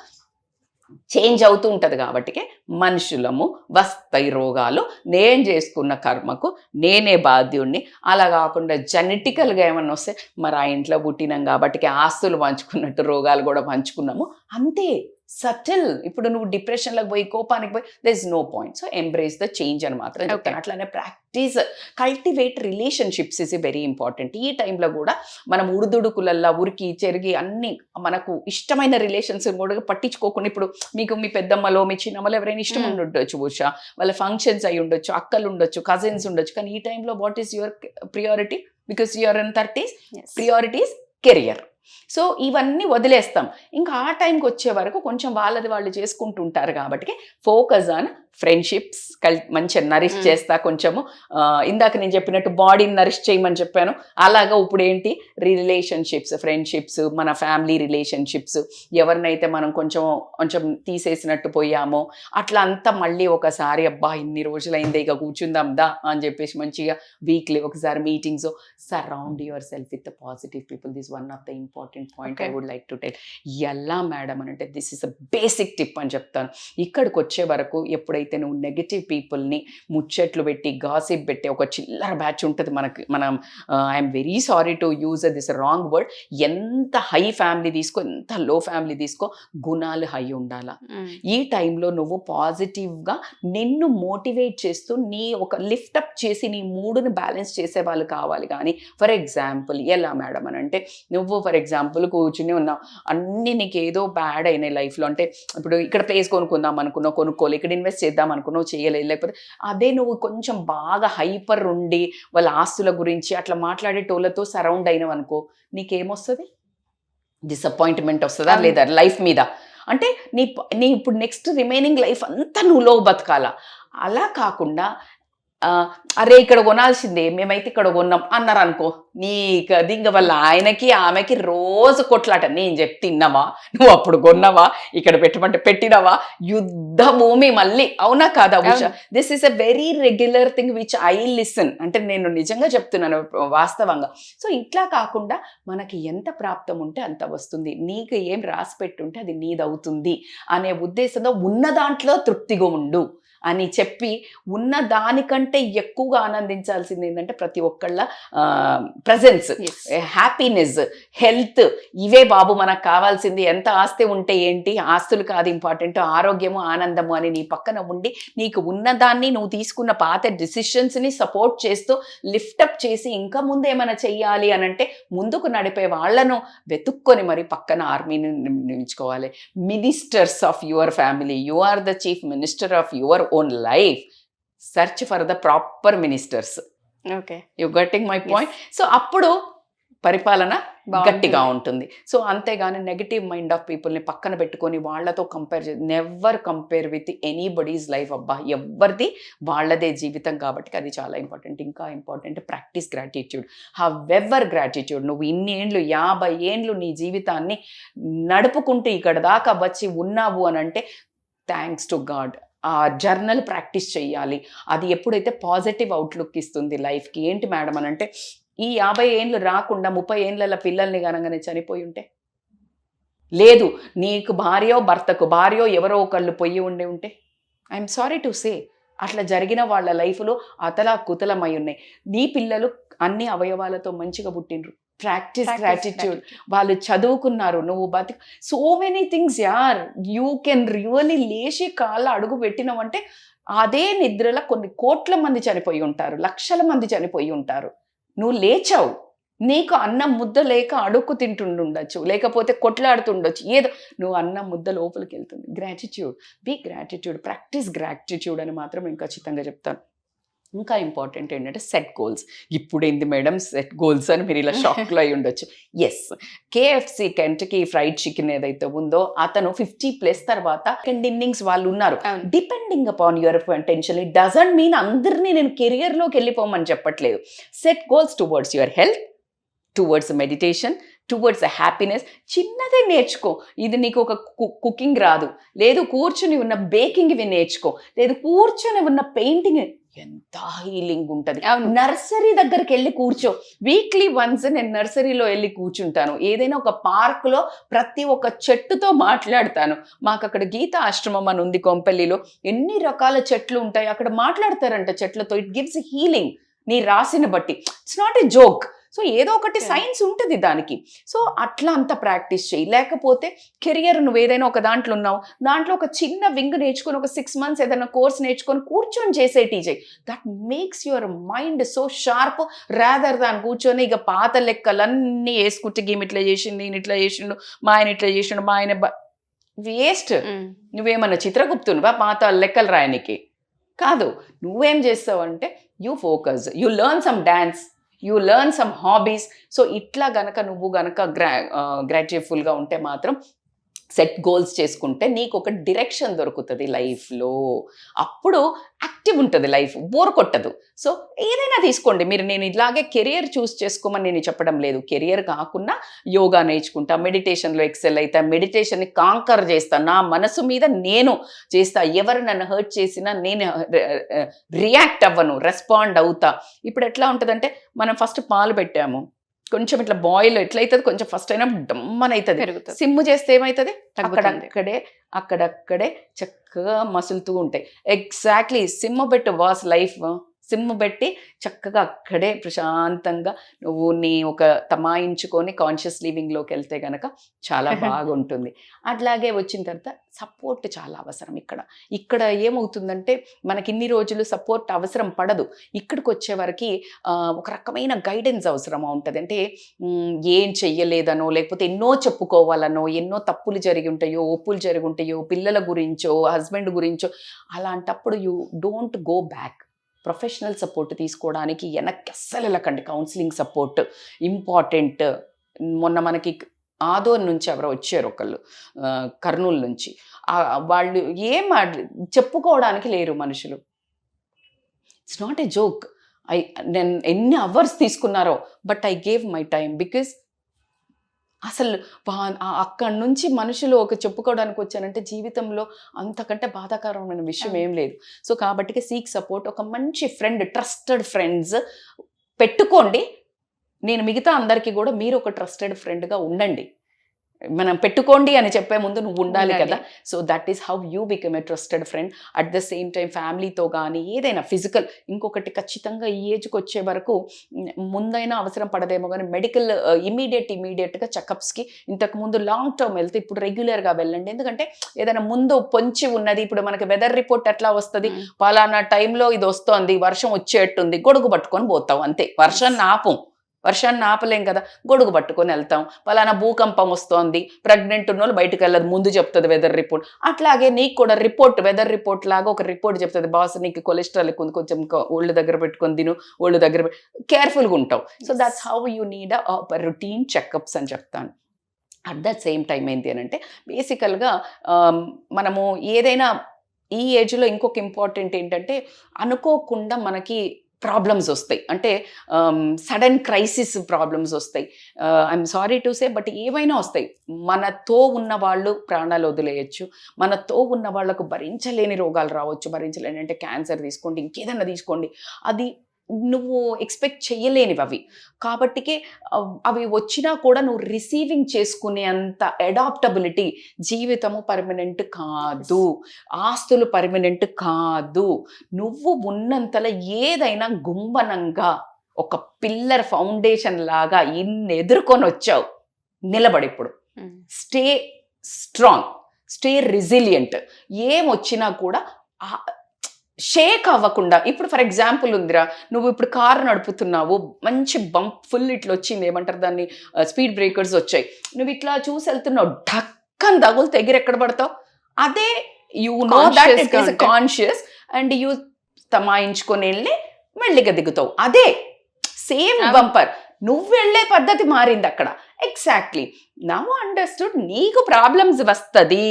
చేంజ్ అవుతూ ఉంటుంది. కాబట్టి మనుషులము వస్తాయి రోగాలు. నేను చేసుకున్న కర్మకు నేనే బాధ్యుడిని. అలా కాకుండా జెనెటికల్గా ఏమన్నా వస్తే మరి ఆ ఇంట్లో పుట్టినాం కాబట్టి ఆస్తులు పంచుకున్నట్టు రోగాలు కూడా పంచుకున్నాము అంతే. సటిల్. ఇప్పుడు నువ్వు డిప్రెషన్లోకి పోయి కోపానికి పోయి there is no point. So embrace the change అని మాత్రం చెప్తాను. అట్లానే practice, cultivate relationships is very important. ఈ టైంలో కూడా మనం ఉడుదుడుకులల్లా ఉరికి చెరిగి అన్ని మనకు ఇష్టమైన రిలేషన్స్ కూడా పట్టించుకోకుండా, ఇప్పుడు మీకు మీ పెద్దమ్మలో మీ చిన్నమ్మలో ఎవరైనా ఇష్టం ఉండొచ్చు, బహుశా వాళ్ళ ఫంక్షన్స్ అయి ఉండొచ్చు, అక్కలు ఉండొచ్చు, కజిన్స్ ఉండొచ్చు. కానీ ఈ టైంలో what is your priority? Because you're in 30s, priorities career. So ఇవన్నీ వదిలేస్తాం. ఇంకా ఆ టైంకి వచ్చే వరకు కొంచెం వాళ్ళది వాళ్ళు చేసుకుంటుంటారు కాబట్టి ఫోకస్ ఆన్ ఫ్రెండ్షిప్స్. మంచిగా నరిష్ చేస్తా కొంచెము. ఇందాక నేను చెప్పినట్టు బాడీని నరిష్ చేయమని చెప్పాను. అలాగా ఇప్పుడు ఏంటి, రిలేషన్షిప్స్, ఫ్రెండ్షిప్స్, మన ఫ్యామిలీ రిలేషన్షిప్స్, ఎవరినైతే మనం కొంచెం తీసేసినట్టు పోయామో అట్లా అంతా మళ్ళీ ఒకసారి అబ్బా ఇన్ని రోజులైంది ఇక కూర్చుందాం దా అని చెప్పేసి మంచిగా వీక్లీ ఒకసారి meetings. Surround yourself with positive people. This one of the important point I would like to tell. ఎలా మేడం అని అంటే this is a basic tip అని చెప్తాను. ఇక్కడికి వచ్చే వరకు ఎప్పుడైతే నువ్వు నెగటివ్ పీపుల్ని ముచ్చట్లు పెట్టి గాసిప్ పెట్టి ఒక చిల్లర బ్యాచ్ ఉంటుంది మనం I'm very sorry to use this wrong word. ఎంత హై ఫ్యామిలీ తీసుకో, ఎంత లో ఫ్యామిలీ తీసుకో, గుణాలు హై ఉండాలా. ఈ టైంలో నువ్వు పాజిటివ్గా నిన్ను మోటివేట్ చేస్తూ నీ ఒక లిఫ్టప్ చేసి నీ మూడుని బ్యాలెన్స్ చేసే వాళ్ళు కావాలి. కానీ ఫర్ ఎగ్జాంపుల్ ఎలా మేడం అని అంటే, నువ్వు ఫర్ ఎగ్జాంపుల్ కూర్చుని ఉన్నావు, అన్నీ నీకు ఏదో బ్యాడ్ అయినాయి లైఫ్లో. అంటే ఇప్పుడు ఇక్కడ ప్లేస్ కొనుక్కుందాం అనుకున్నావు, కొనుక్కోవాలి, ఇక్కడ ఇన్వెస్ట్ చేద్దాం అనుకున్నావు, చేయలేదు. లేకపోతే అదే నువ్వు కొంచెం బాగా హైపర్ ఉండి వాళ్ళ ఆస్తుల గురించి అట్లా మాట్లాడేటోళ్ళతో సరౌండ్ అయినావు అనుకో, నీకేమొస్తుంది? డిసప్పాయింట్మెంట్ వస్తుందా లేదా లైఫ్ మీద? అంటే నీ ఇప్పుడు నెక్స్ట్ రిమైనింగ్ లైఫ్ అంతా నువ్వు లో బతకాలా. అలా కాకుండా అరే ఇక్కడ కొనాల్సిందే, మేమైతే ఇక్కడ కొన్నాం అన్నారు అనుకో, నీకు అది ఇంకా వాళ్ళ ఆయనకి ఆమెకి రోజు కొట్లాట. నేను చెప్తే తిన్నావా, నువ్వు అప్పుడు కొన్నావా, ఇక్కడ పెట్టమంటే పెట్టినవా, యుద్ధ భూమి మళ్ళీ. అవునా కాదా Usha? This is a very regular thing which I listen. అంటే నేను నిజంగా చెప్తున్నాను వాస్తవంగా. సో ఇట్లా కాకుండా మనకి ఎంత ప్రాప్తం ఉంటే అంత వస్తుంది, నీకు ఏం రాసి పెట్టుంటే అది నీదవుతుంది అనే ఉద్దేశంతో ఉన్న దాంట్లో తృప్తిగా ఉండు అని చెప్పి, ఉన్న దానికంటే ఎక్కువగా ఆనందించాల్సింది ఏంటంటే ప్రతి ఒక్కళ్ళ ప్రజెన్స్, హ్యాపీనెస్, హెల్త్. ఇవే బాబు మనకు కావాల్సింది. ఎంత ఆస్తి ఉంటే ఏంటి, ఆస్తులు కాదు ఇంపార్టెంట్, ఆరోగ్యము ఆనందము అని నీ పక్కన ఉండి నీకు ఉన్నదాన్ని నువ్వు తీసుకున్న పాత డిసిషన్స్ని సపోర్ట్ చేస్తూ లిఫ్టప్ చేసి ఇంకా ముందు ఏమైనా చెయ్యాలి అని అంటే ముందుకు నడిపే వాళ్ళను వెతుక్కొని మరి పక్కన ఆర్మీని నియమించుకోవాలి. Ministers of your family, you are the chief minister of your own life. Search for the proper ministers. Okay, you getting my point? So appudu పరిపాలన గట్టిగా ఉంటుంది. సో అంతేగాని నెగటివ్ మైండ్ ఆఫ్ పీపుల్ని పక్కన పెట్టుకొని వాళ్ళతో compare never compare with anybody's life. అబ్బా, ఎవరిది వాళ్ళదే జీవితం కాబట్టి అది చాలా ఇంపార్టెంట్. ఇంకా important practice gratitude. However gratitude. నువ్వు ఇన్ని ఏండ్లు 50 ఏండ్లు నీ జీవితాన్ని నడుపుకుంటూ ఇక్కడ దాకా వచ్చి ఉన్నావు అని అంటే థ్యాంక్స్ టు గాడ్. ఆ జర్నల్ ప్రాక్టీస్ చేయాలి. అది ఎప్పుడైతే పాజిటివ్ అవుట్లుక్ ఇస్తుంది లైఫ్కి. ఏంటి మేడం అని అంటే ఈ 50 ఏండ్లు రాకుండా 30 ఏండ్ల పిల్లల్ని కనుకనే చనిపోయి ఉంటే, లేదు నీకు భర్తకు భార్యో ఎవరో ఒకళ్ళు పొయ్యి ఉంటే, ఐఎమ్ సారీ టు సే అట్లా జరిగిన వాళ్ళ లైఫ్లో అతలా కుతలమై ఉన్నాయి. నీ పిల్లలు అన్ని అవయవాలతో మంచిగా పుట్టినరు. Practice gratitude. వాళ్ళు చదువుకున్నారు, నువ్వు సో మెనీ థింగ్స్ యార్. యూ కెన్ రియలీ లేచి కాళ్ళ అడుగు పెట్టినావంటే అదే నిద్రలో కొన్ని కోట్ల మంది చనిపోయి ఉంటారు, లక్షల మంది చనిపోయి ఉంటారు. నువ్వు లేచావు, నీకు అన్నం ముద్ద లేక అడుక్కు తింటుండొచ్చు, లేకపోతే కొట్లాడుతుండొచ్చు, ఏదో నువ్వు అన్నం ముద్ద లోపలికి వెళ్తుంది. Gratitude, be gratitude, practice gratitude అని మాత్రం నేను ఖచ్చితంగా చెప్తాను. ఇంకా ఇంపార్టెంట్ ఏంటంటే సెట్ గోల్స్. ఇప్పుడు ఏంది మేడం సెట్ గోల్స్ అని మీరు ఇలా షాక్లో అయి ఉండొచ్చు. Yes, KFC Kentucky fried chicken ఏదైతే ఉందో అతను 50+ తర్వాత సెకండ్ ఇన్నింగ్స్ వాళ్ళు ఉన్నారు. Depending upon your potential. It doesn't mean అందరినీ నేను కెరియర్లోకి వెళ్ళిపోమని చెప్పట్లేదు. Set goals towards your health, towards meditation, towards happiness. చిన్నదే నేర్చుకో. ఇది నీకు ఒక కుకింగ్ రాదు, లేదు కూర్చుని ఉన్న బేకింగ్ ఇవి నేర్చుకో, లేదు కూర్చొని ఉన్న పెయింటింగ్. ఎంత హీలింగ్ ఉంటుంది. నర్సరీ దగ్గరికి వెళ్ళి కూర్చో. వీక్లీ వన్స్ నేను నర్సరీలో వెళ్ళి కూర్చుంటాను. ఏదైనా ఒక పార్క్లో ప్రతి ఒక్క చెట్టుతో మాట్లాడతాను. మాకు అక్కడ గీతా ఆశ్రమం అని ఉంది కొంపల్లిలో. ఎన్ని రకాల చెట్లు ఉంటాయి అక్కడ, మాట్లాడతారంట చెట్లతో. It gives healing. నీ రాసిన బట్టి it's not a joke. So ఏదో ఒకటి సైన్స్ ఉంటుంది దానికి. సో అట్లా అంత ప్రాక్టీస్ చేయి. లేకపోతే కెరియర్ నువ్వు ఏదైనా ఒక దాంట్లో ఉన్నావు, దాంట్లో ఒక చిన్న వింగ్ నేర్చుకొని ఒక 6 months ఏదైనా కోర్స్ నేర్చుకొని కూర్చొని చేసేటి చేయి. That makes your mind so sharp rather than కూర్చొని ఇక పాత లెక్కలన్నీ వేసుకుంటే గేమ్ ఇట్లా చేసింది, నేను ఇట్లా చేసిండు, మా ఆయన ఇట్లా చేసిండు, మా ఆయన వేస్ట్. నువ్వేమన్నా చిత్రగుప్తునువా పాత లెక్కలు రాయనికి? కాదు. నువ్వేం చేస్తావు అంటే you focus, you learn some dance, you learn some hobbies. So ఇట్లా గనక నువ్వు గనక గ్రాటిట్యూడ్ఫుల్గా ఉంటే మాత్రం సెట్ గోల్స్ చేసుకుంటే నీకు ఒక డిరెక్షన్ దొరుకుతుంది లైఫ్లో. అప్పుడు యాక్టివ్ ఉంటుంది లైఫ్, బోర్ కొట్టదు. సో ఏదైనా తీసుకోండి మీరు. నేను ఇలాగే కెరియర్ చూస్ చేసుకోమని నేను చెప్పడం లేదు. కెరియర్ కాకుండా యోగా నేర్చుకుంటా, మెడిటేషన్లో ఎక్సెల్ అవుతా, మెడిటేషన్ని కాంకర్ చేస్తా, నా మనసు మీద నేను చేస్తా. ఎవరు నన్ను హర్ట్ చేసినా నేను రియాక్ట్ అవ్వను, రెస్పాండ్ అవుతా. ఇప్పుడు ఎట్లా ఉంటుందంటే మనం ఫస్ట్ పాలు పెట్టాము, కొంచెం ఇట్లా బాయిల్ ఎట్లయితుంది, కొంచెం ఫస్ట్ అయినా డమ్మని అవుతుంది. సిమ్ చేస్తే ఏమవుతుంది, అక్కడక్కడే చక్కగా మసులుతూ ఉంటాయి. ఎగ్జాక్ట్లీ సిమ్ పెట్టు వాస్ లైఫ్. సిమ్ పెట్టి చక్కగా అక్కడే ప్రశాంతంగా నువ్వు నీ ఒక తమాయించుకొని కాన్షియస్ లివింగ్లోకి వెళ్తే కనుక చాలా బాగుంటుంది. అట్లాగే వచ్చిన తర్వాత సపోర్ట్ చాలా అవసరం. ఇక్కడ ఏమవుతుందంటే మనకి ఇన్ని రోజులు సపోర్ట్ అవసరం పడదు. ఇక్కడికి వచ్చేవరకు ఒక రకమైన గైడెన్స్ అవసరం ఉంటుంది. అంటే ఏం చెయ్యలేదనో, లేకపోతే ఎన్నో చెప్పుకోవాలనో, ఎన్నో తప్పులు జరిగి ఉంటాయో, ఒప్పులు జరిగి ఉంటాయో, పిల్లల గురించో, హస్బెండ్ గురించో. అలాంటప్పుడు you don't go back. Professional support తీసుకోవడానికి వెనక్కి అస్సలు వెళ్ళకండి. Counselling support important. మొన్న మనకి ఆదోర్ నుంచి ఎవరో వచ్చారు ఒకళ్ళు, కర్నూలు నుంచి. వాళ్ళు చెప్పుకోవడానికి లేరు మనుషులు. It's not a joke. నేను ఎన్ని అవర్స్ తీసుకున్నారో, but I gave my time. Because అసలు అక్కడి నుంచి మనుషులు ఒక చెప్పుకోవడానికి వచ్చానంటే జీవితంలో అంతకంటే బాధాకరమైన విషయం ఏం లేదు. సో కాబట్టి సీక్ సపోర్ట్. ఒక మంచి ఫ్రెండ్, ట్రస్టెడ్ ఫ్రెండ్స్ పెట్టుకోండి. నేను మిగతా అందరికీ కూడా మీరు ఒక ట్రస్టెడ్ ఫ్రెండ్గా ఉండండి. మనం పెట్టుకోండి అని చెప్పే ముందు నువ్వు ఉండాలి కదా. So that is how you become a trusted friend. At the same time ఫ్యామిలీతో కానీ ఏదైనా ఫిజికల్, ఇంకొకటి ఖచ్చితంగా ఈ ఏజ్కి వచ్చే వరకు ముందైనా అవసరం పడదేమో కానీ మెడికల్ ఇమీడియట్గా చెకప్స్కి, ఇంతకుముందు లాంగ్ టర్మ్ వెళ్తే ఇప్పుడు రెగ్యులర్గా వెళ్ళండి. ఎందుకంటే ఏదైనా ముందు పొంచి ఉన్నది, ఇప్పుడు మనకి వెదర్ రిపోర్ట్ ఎట్లా వస్తుంది, పలానా టైంలో ఇది వస్తోంది, వర్షం వచ్చేట్టుంది, గొడుగు పట్టుకొని పోతావు అంతే. వర్షాన్ని ఆపం, వర్షాన్ని ఆపలేం కదా, గొడుగు పట్టుకొని వెళ్తాం. పలానా భూకంపం వస్తోంది, ప్రెగ్నెంట్ ఉన్న వాళ్ళు బయటకు వెళ్ళదు, ముందు చెప్తుంది వెదర్ రిపోర్ట్. అట్లాగే నీకు కూడా రిపోర్ట్, వెదర్ రిపోర్ట్ లాగా ఒక రిపోర్ట్ చెప్తుంది, బాస్ నీకు కొలెస్ట్రాల్ ఎక్కువ ఉంది, కొంచెం ఒళ్ళు దగ్గర పెట్టుకొని తిను, ఒళ్ళు దగ్గర కేర్ఫుల్గా ఉంటావు. So that's how you need a routine checkups అని చెప్తాను. అట్ ద సేమ్ టైం ఏంటి అని అంటే బేసికల్గా మనము ఏదైనా ఈ ఏజ్లో ఇంకొక ఇంపార్టెంట్ ఏంటంటే అనుకోకుండా మనకి ప్రాబ్లమ్స్ వస్తాయి, అంటే సడన్ క్రైసిస్ ప్రాబ్లమ్స్ వస్తాయి. I'm sorry to say, but ఏవైనా వస్తాయి. మనతో ఉన్న వాళ్ళు ప్రాణాలు వదిలేయచ్చు, మనతో ఉన్న వాళ్ళకు భరించలేని రోగాలు రావచ్చు. భరించలేని అంటే క్యాన్సర్ తీసుకోండి, ఇంకేదన్నా తీసుకోండి, అది నువ్వు ఎక్స్పెక్ట్ చేయలేనివి అవి. కాబట్టికే అవి వచ్చినా కూడా నువ్వు రిసీవింగ్ చేసుకునే అంత అడాప్టబిలిటీ. జీవితము పర్మనెంట్ కాదు, ఆస్తులు పర్మనెంట్ కాదు. నువ్వు ఉన్నంతలో ఏదైనా గుంబనంగా ఒక పిల్లర్ ఫౌండేషన్ లాగా ఇన్ని ఎదుర్కొని వచ్చావు, నిలబడి ఇప్పుడు స్టే స్ట్రాంగ్, స్టే రెసిలియంట్. ఏమొచ్చినా కూడా షేక్ అవ్వకుండా. ఇప్పుడు ఫర్ ఎగ్జాంపుల్ ఉందిరా, నువ్వు ఇప్పుడు కారు నడుపుతున్నావు, మంచి బంప్ ఫుల్ ఇట్లా వచ్చింది, ఏమంటారు దాన్ని, స్పీడ్ బ్రేకర్స్ వచ్చాయి, నువ్వు ఇట్లా చూసి వెళ్తున్నావు, ఢక్కని తగులు తెగిరి ఎక్కడ పడతావు. అదే you know that it is conscious and you తమాయించుకొని వెళ్ళి మెల్లిగా దిగుతావు. అదే సేమ్ బంపర్, నువ్వు వెళ్ళే పద్ధతి మారింది అక్కడ. Exactly now understood. నీకు ప్రాబ్లమ్స్ వస్తుంది,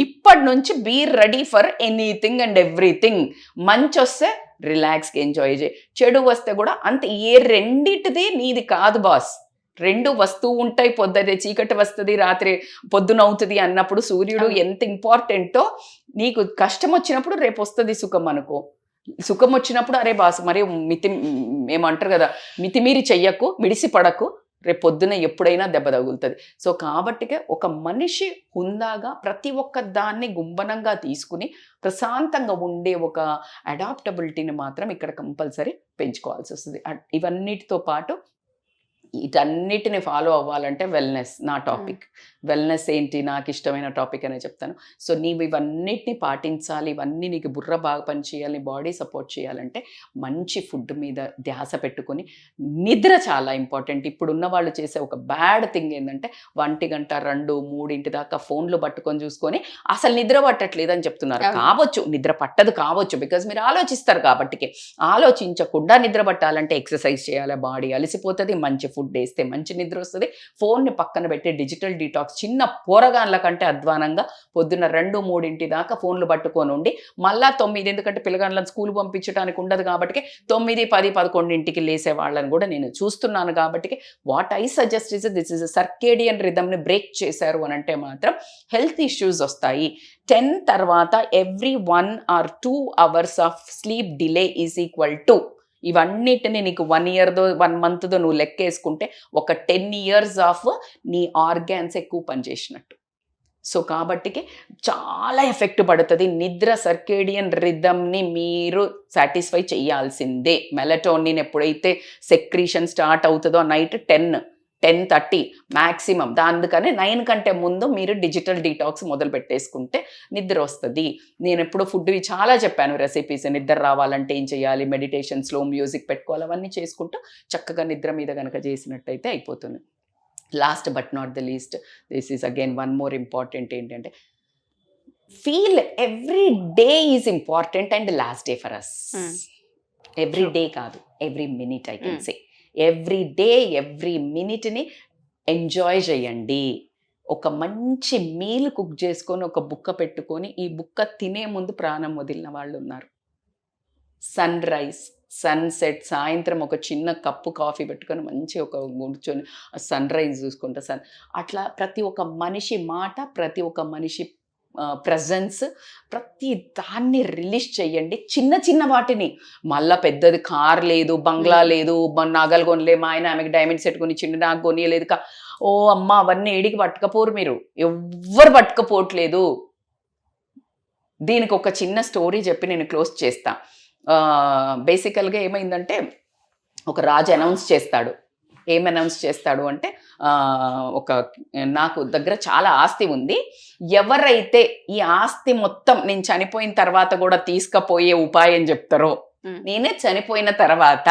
ఇప్పటి నుంచి be ready for anything and everything. మంచి వస్తే రిలాక్స్గా ఎంజాయ్ చేయి, చెడు వస్తే కూడా అంతే. ఏ రెండిటిది నీది కాదు బాస్, రెండు వస్తూ ఉంటాయి. పొద్దుదే చీకటి వస్తుంది, రాత్రి పొద్దున అవుతుంది అన్నప్పుడు సూర్యుడు ఎంత ఇంపార్టెంటో, నీకు కష్టం వచ్చినప్పుడు రేపు వస్తుంది సుఖం అనుకో. సుఖం వచ్చినప్పుడు అరే బాస్ మరి ఏమంటారు కదా, మితిమీరి చెయ్యకు, మిడిసి పడకు, రేపు పొద్దున ఎప్పుడైనా దెబ్బ తగులుతుంది. సో కాబట్టికే ఒక మనిషి హుందాగా ప్రతి ఒక్క దాన్ని గుంబనంగా తీసుకుని ప్రశాంతంగా ఉండే ఒక అడాప్టబిలిటీని మాత్రం ఇక్కడ కంపల్సరీ పెంచుకోవాల్సి వస్తుంది. ఇవన్నిటితో పాటు వీటన్నిటిని ఫాలో అవ్వాలంటే వెల్నెస్ నా టాపిక్. వెల్నెస్ ఏంటి, నాకు ఇష్టమైన టాపిక్ అనే చెప్తాను. సో నీవు ఇవన్నిటిని పాటించాలి, ఇవన్నీ నీకు బుర్ర బాగా పనిచేయాలి, బాడీ సపోర్ట్ చేయాలంటే మంచి ఫుడ్ మీద ధ్యాస పెట్టుకొని, నిద్ర చాలా ఇంపార్టెంట్. ఇప్పుడున్న వాళ్ళు చేసే ఒక బ్యాడ్ థింగ్ ఏంటంటే 1 గంట 2, 3 దాకా ఫోన్లు పట్టుకొని చూసుకొని అసలు నిద్ర పట్టట్లేదు అని చెప్తున్నారు. కావచ్చు, నిద్ర పట్టదు కావచ్చు, బికాజ్ మీరు ఆలోచిస్తారు కాబట్టికే. ఆలోచించకుండా నిద్ర పట్టాలంటే ఎక్సర్సైజ్ చేయాలి, బాడీ అలసిపోతుంది, మంచి ఫుడ్ వేస్తే మంచి నిద్ర వస్తుంది. ఫోన్ని పక్కన పెట్టి డిజిటల్ డీటాక్స్, చిన్న పోరగాన్ల కంటే అధ్వానంగా పొద్దున్న 2, 3 దాకా ఫోన్లు పట్టుకొని ఉండి మళ్ళా 9, ఎందుకంటే పిల్లగాళ్ళని స్కూల్ పంపించడానికి ఉండదు కాబట్టి 9, 10, 11 లేసే వాళ్ళని కూడా నేను చూస్తున్నాను. కాబట్టి what I suggest is this is circadian రిథమ్ని బ్రేక్ చేశారు అని అంటే మాత్రం హెల్త్ ఇష్యూస్ వస్తాయి. 10 తర్వాత every 1 or 2 hours of sleep delay is equal to, ఇవన్నిటిని నీకు 1 yearదో 1 monthదో నువ్వు లెక్కేసుకుంటే ఒక 10 years ఆఫ్ నీ ఆర్గాన్స్ ఎక్కువ పనిచేసినట్టు. సో కాబట్టికి చాలా ఎఫెక్ట్ పడుతుంది. నిద్ర సర్కేడియన్ రిథమ్ని మీరు సాటిస్ఫై చేయాల్సిందే. మెలటోనిన్ ఎప్పుడైతే సెక్రీషన్ స్టార్ట్ అవుతుందో నైట్ 10-10:30 మ్యాక్సిమం, అందుకని 9 కంటే ముందు మీరు డిజిటల్ డీటాక్స్ మొదలు పెట్టేసుకుంటే నిద్ర వస్తుంది. నేను ఎప్పుడు ఫుడ్ చాలా చెప్పాను రెసిపీస్, నిద్ర రావాలంటే ఏం చేయాలి, మెడిటేషన్, స్లో మ్యూజిక్ పెట్టుకోవాలి, అవన్నీ చేసుకుంటూ చక్కగా నిద్ర మీద కనుక చేసినట్టయితే అయిపోతుంది. Last but not the least, this is again one more important ఏంటంటే feel every day is important and last day for us. Every day కాదు, every minute I can say. Every day every మినిట్ని enjoy చేయండి. ఒక మంచి meal cook చేసుకొని ఒక బుక్క పెట్టుకొని ఈ బుక్క తినే ముందు ప్రాణం వదిలిన వాళ్ళు ఉన్నారు. సన్ రైజ్, సన్సెట్, సాయంత్రం ఒక చిన్న కప్పు కాఫీ పెట్టుకొని మంచి ఒక కూర్చొని సన్ రైజ్ చూసుకుంటా అట్లా ప్రతి ఒక్క మనిషి మాట, ప్రతి ఒక్క మనిషి ప్రజెన్స్, ప్రతి దాన్ని రిలీజ్ చేయండి. చిన్న చిన్న వాటిని, మళ్ళీ పెద్దది కార్ లేదు, బంగ్లా లేదు, నగలు కొనలే, మా ఆయన ఆమెకి డైమండ్ సెట్ కొని చిన్న నాకు కొనియలేదు, ఓ అమ్మ అవన్నీ ఏడికి పట్టుకపోరు, మీరు ఎవ్వరు పట్టుకపోవట్లేదు. దీనికి ఒక చిన్న స్టోరీ చెప్పి నేను క్లోజ్ చేస్తా. బేసికల్గా ఏమైందంటే ఒక రాజు అనౌన్స్ చేస్తాడు. ఏం అనౌన్స్ చేస్తాడు అంటే నాకు దగ్గర చాలా ఆస్తి ఉంది, ఎవరైతే ఈ ఆస్తి మొత్తం నేను చనిపోయిన తర్వాత కూడా తీసుకుపోయే ఉపాయం చెప్తారో, నేనే చనిపోయిన తర్వాత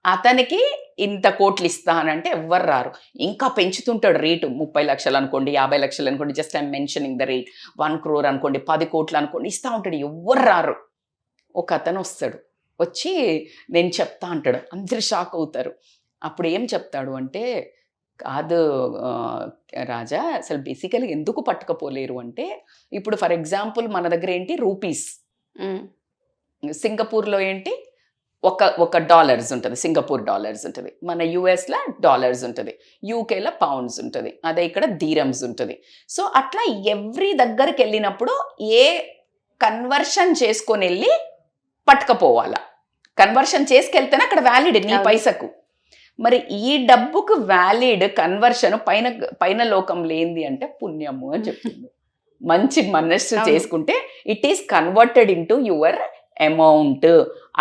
అతనికి ఇంత కోట్లు ఇస్తానంటే ఎవ్వరు రారు. ఇంకా పెంచుతుంటాడు రేటు. 30 లక్షలు అనుకోండి, 50 లక్షలు అనుకోండి, just I'm mentioning the rate. 1 crore అనుకోండి, 10 కోట్లు అనుకోండి, ఇస్తా ఉంటాడు. ఎవ్వరు రారు. ఒక అతను వస్తాడు, వచ్చి నేను చెప్తా అంటాడు. అందరు షాక్ అవుతారు. అప్పుడు ఏం చెప్తాడు అంటే, కాదు రాజా, అసలు బేసికలీ ఎందుకు పట్టుకపోలేరు అంటే, ఇప్పుడు ఫర్ ఎగ్జాంపుల్ మన దగ్గర ఏంటి రూపీస్, సింగపూర్లో ఏంటి ఒక డాలర్స్ ఉంటుంది, సింగపూర్ డాలర్స్ ఉంటుంది, మన యుఎస్లో డాలర్స్ ఉంటుంది, యూకేలో పౌండ్స్ ఉంటుంది, అదే ఇక్కడ ధీరమ్స్ ఉంటుంది. సో అట్లా ఎవ్రీ దగ్గరికి వెళ్ళినప్పుడు ఏ కన్వర్షన్ చేసుకొని వెళ్ళి పట్టుకపోవాలా. కన్వర్షన్ చేసుకెళ్తేనే అక్కడ వ్యాలిడ్ నీ పైసకు. మరి ఈ డబ్బుకు వ్యాలిడ్ కన్వర్షన్ పైన లోకంలో ఏంది అంటే పుణ్యము అని చెప్తుంది. మంచి మనస్సు చేసుకుంటే it is converted into your amount.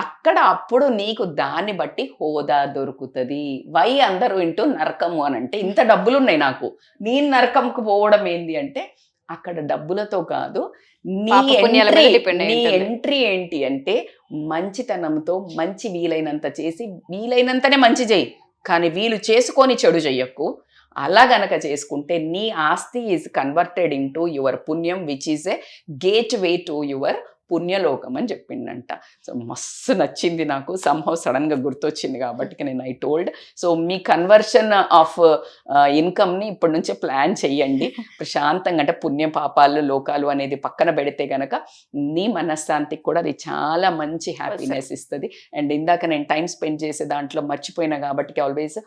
అక్కడ అప్పుడు నీకు దాన్ని బట్టి హోదా దొరుకుతుంది. వై అందరూ ఇంటూ నరకము అని అంటే, ఇంత డబ్బులు ఉన్నాయి నాకు, నేను నరకంకు పోవడం ఏంది అంటే, అక్కడ డబ్బులతో కాదు, నీ ఎంట్రీ ఏంటి అంటే మంచితనంతో మంచి వీలైనంత చేసి వీలైనంతనే మంచి చేయి, కానీ వీలు చేసుకొని చెడు చెయ్యకు. అలా గనక చేసుకుంటే నీ ఆస్తి ఈజ్ కన్వర్టెడ్ ఇంటూ యువర్ పుణ్యం, which is a gateway to your పుణ్యలోకం అని చెప్పిండంట. సో మస్తు నచ్చింది నాకు, సంహౌ సడన్గా గుర్తొచ్చింది కాబట్టి నేను ఐ టోల్డ్. సో మీ కన్వర్షన్ ఆఫ్ ఇన్కమ్ని ఇప్పటి నుంచే ప్లాన్ చెయ్యండి ప్రశాంతంగా. అంటే పుణ్య పాపాలు లోకాలు అనేది పక్కన పెడితే గనక నీ మనశ్శాంతికి కూడా అది చాలా మంచి హ్యాపీనెస్ ఇస్తుంది. అండ్ ఇందాక నేను టైం స్పెండ్ చేసే దాంట్లో మర్చిపోయినా కాబట్టి always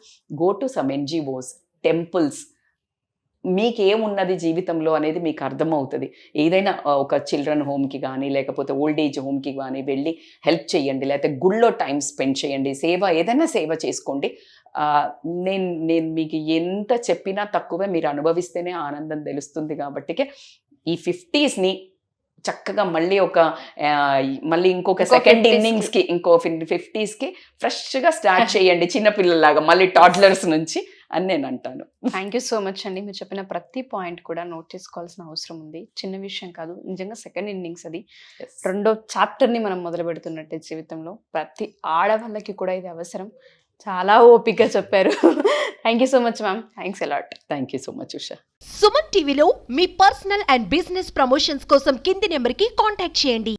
go to some NGOs, temples. మీకేమున్నది జీవితంలో అనేది మీకు అర్థమవుతుంది. ఏదైనా ఒక చిల్డ్రన్ హోమ్కి కానీ లేకపోతే ఓల్డ్ ఏజ్ హోమ్కి కానీ వెళ్ళి హెల్ప్ చేయండి, లేకపోతే గుళ్ళో టైం స్పెండ్ చేయండి, ఏదైనా సేవ చేసుకోండి. నేను మీకు ఎంత చెప్పినా తక్కువే, మీరు అనుభవిస్తేనే ఆనందం తెలుస్తుంది. కాబట్టి ఈ 50స్ని చక్కగా మళ్ళీ ఇంకొక సెకండ్ ఇన్నింగ్స్కి, ఇంకో 50స్కి ఫ్రెష్గా స్టార్ట్ చేయండి, చిన్నపిల్లలాగా, మళ్ళీ టాడ్లర్స్ నుంచి అని నేను అంటాను. థ్యాంక్ యూ సో మచ్ అండి. మీరు చెప్పిన ప్రతి పాయింట్ కూడా నోట్ చేసుకోవాల్సిన అవసరం ఉంది. చిన్న విషయం కాదు, నిజంగా సెకండ్ ఇన్నింగ్స్ అది. రెండో చాప్టర్ని మనం మొదలు పెడుతున్నట్టే జీవితంలో ప్రతి ఆడవాళ్ళకి కూడా ఇది అవసరం. చాలా ఓపికగా చెప్పారు. Thank you so much ma'am. Thanks a lot. Thank you so much Usha. Suman టీవీలో మీ పర్సనల్ అండ్ బిజినెస్ ప్రమోషన్స్ కోసం కింది నెంబర్కి కాంటాక్ట్ చేయండి.